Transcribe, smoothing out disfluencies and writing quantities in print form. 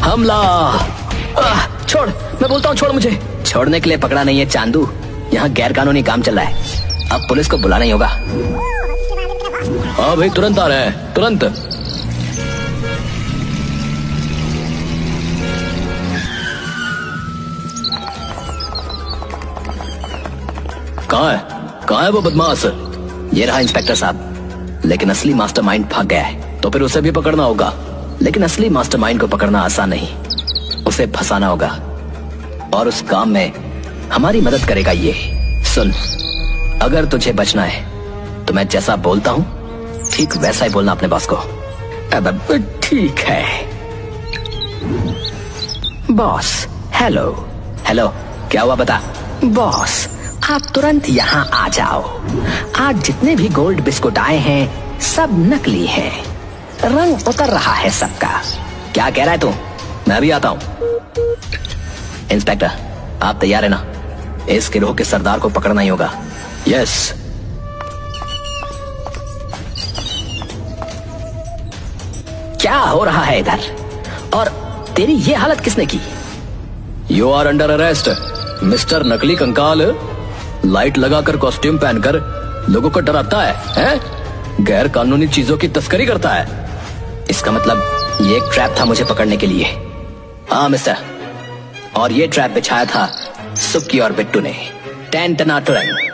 हमला। छोड़, मैं बोलता हूँ छोड़ मुझे। छोड़ने के लिए पकड़ा नहीं है चांदू, यहाँ गैर कानूनी काम चल रहा है, अब पुलिस को बुलाना ही होगा। हाँ भाई तुरंत आ रहे हैं, तुरंत। कहाँ है वो बदमाश? ये रहा इंस्पेक्टर साहब। लेकिन असली मास्टरमाइंड भाग गया है, तो फिर उसे भी पकड़ना होगा। लेकिन असली मास्टरमाइंड को पकड़ना आसान नहीं, उसे फंसाना होगा। और उस काम में हमारी मदद करेगा ये। सुन, अगर तुझे बचना है तो मैं जैसा बोलता हूँ ठीक वैसा ही बोलना अपने बॉस को। अब ठीक है बॉस। हेलो हेलो, क्या हुआ बता? बॉस आप तुरंत यहाँ आ जाओ। आज जितने भी गोल्ड बिस्कुट आए हैं सब नकली हैं, रंग उतर रहा है सबका। क्या कह रहा है तू? मैं भी आता हूँ। इंस्पेक्टर आप तैयार है ना? इस गिरोह के सरदार को पकड़ना ही होगा। यस। क्या हो रहा है इधर? और तेरी ये हालत किसने की? You are under arrest mister नकली कंकाल। लाइट लगाकर कॉस्ट्यूम पहनकर लोगों को डराता है? गैर कानूनी चीजों की तस्करी करता है। इसका मतलब ये एक ट्रैप था मुझे पकड़ने के लिए। हाँ मिस्टर, और ये ट्रैप बिछाया था सुक्की और बिट्टू ने। 10 टना टुरंग।